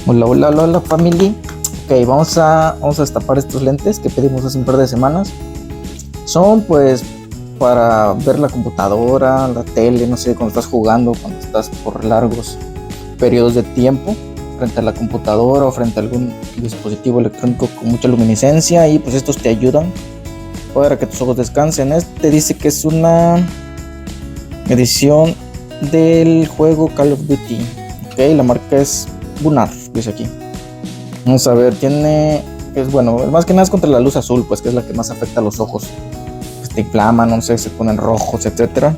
Hola, hola, hola, hola, family. Ok, vamos a destapar estos lentes que pedimos hace un par de semanas. Son pues para ver la computadora, la tele, no sé, cuando estás jugando, cuando estás por largos periodos de tiempo frente a la computadora o frente a algún dispositivo electrónico con mucha luminiscencia, y pues estos te ayudan para que tus ojos descansen. Este dice que es una edición del juego Call of Duty. Ok, la marca es Bunar, dice aquí. Vamos a ver, es bueno, más que nada es contra la luz azul, pues que es la que más afecta a los ojos. Te inflaman, no sé, se ponen rojos, etcétera.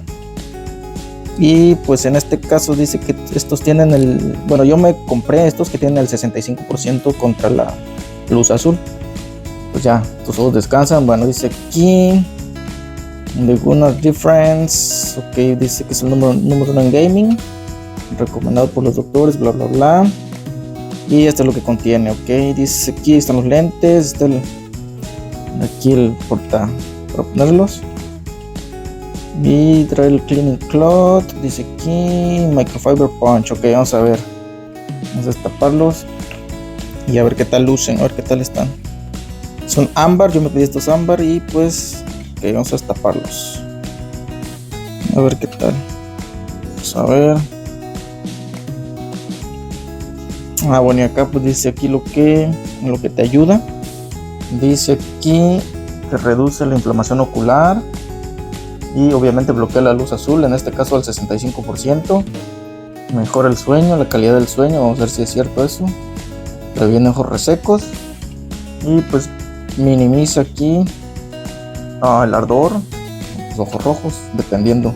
Y pues en este caso dice que estos tienen bueno, yo me compré estos que tienen el 65% contra la luz azul. Pues ya, tus ojos descansan. Bueno, dice aquí The Gunnar Difference. Ok, dice que es el número 1 en gaming, recomendado por los doctores, bla bla bla. Y esto es lo que contiene. Ok, dice aquí están los lentes, está aquí el porta para ponerlos, y trae el cleaning cloth, dice aquí microfiber punch. Ok, vamos a ver, vamos a destaparlos y a ver qué tal lucen, a ver qué tal están. Son ámbar, yo me pedí estos ámbar y pues ok, vamos a destaparlos a ver qué tal. Vamos a ver. Bueno, y acá pues dice aquí lo que te ayuda. Dice aquí que reduce la inflamación ocular y obviamente bloquea la luz azul, en este caso al 65%. Mejora el sueño, la calidad del sueño, vamos a ver si es cierto eso. Previene ojos resecos y pues minimiza aquí el ardor, los ojos rojos, dependiendo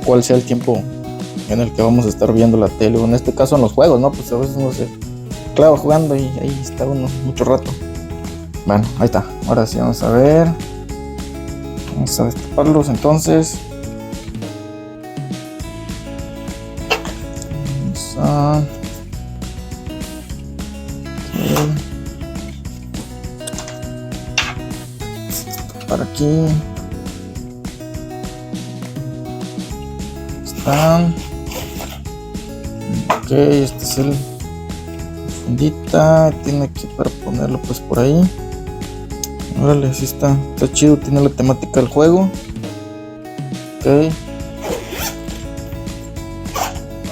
cuál sea el tiempo en el que vamos a estar viendo la tele, o en este caso en los juegos, ¿no? Pues a veces uno se clava jugando y ahí está uno mucho rato. Bueno, ahí está. Ahora sí, vamos a ver. Vamos a destaparlos entonces. Vamos a... destapar aquí. Están. Ok, este es el fundita. Tiene aquí para ponerlo pues por ahí. Órale, así está chido, tiene la temática del juego. Ok,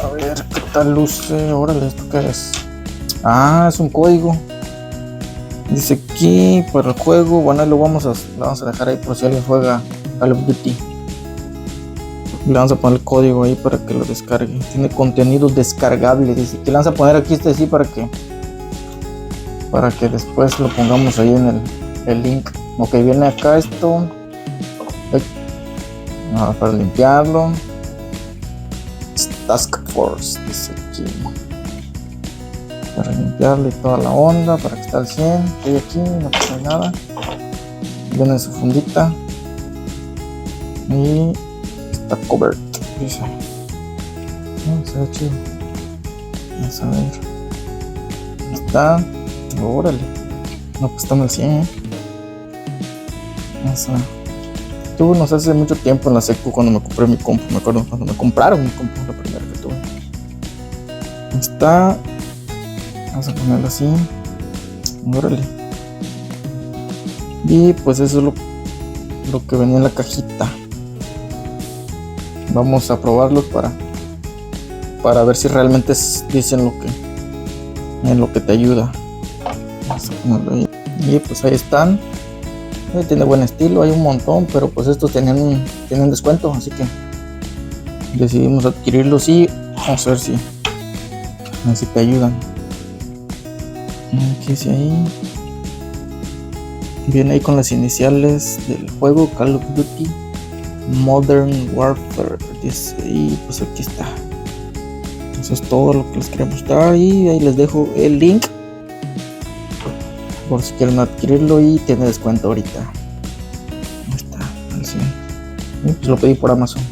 a ver qué tal luce. Órale, ¿esto qué es? Es un código. Dice aquí para el juego. Bueno, lo vamos a dejar ahí por si alguien juega Call of Duty. Le vamos a poner el código ahí para que lo descargue. Tiene contenido descargable. Dice que le vamos a poner aquí sí para que después lo pongamos ahí en el link. Ok, viene acá esto para limpiarlo. Task Force, dice aquí, para limpiarlo y toda la onda, para que esté al 100. Estoy aquí, no pasa nada. Viene su fundita y está covered, dice. Se ve chido. Vamos a ver. Ahí está. Órale. No, pues está en el 100. Tuve, no sé, hace mucho tiempo en la secu cuando me compré mi compu. Me acuerdo cuando me compraron mi compu, la primera que tuve. Ahí está. Vamos a ponerlo así. Órale. Y pues eso es lo que venía en la cajita. Vamos a probarlos para ver si realmente dicen en lo que te ayuda. Vamos a ponerlo ahí. Y pues ahí están. Tiene buen estilo, hay un montón, pero pues estos tienen descuento, así que decidimos adquirirlos y vamos a ver si te ayudan. ¿Qué dice ahí? Viene ahí con las iniciales del juego Call of Duty Modern Warfare, dice, y pues aquí está. Eso es todo lo que les quería mostrar, y ahí les dejo el link por si quieren adquirirlo y tiene descuento ahorita. Ahí está, al 100. Y pues lo pedí por Amazon.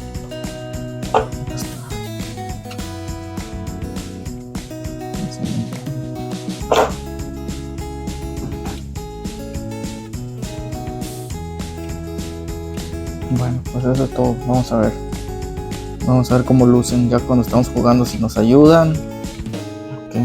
Ahí está. Bueno, pues eso es todo. Vamos a ver cómo lucen ya cuando estamos jugando, si nos ayudan. Ok.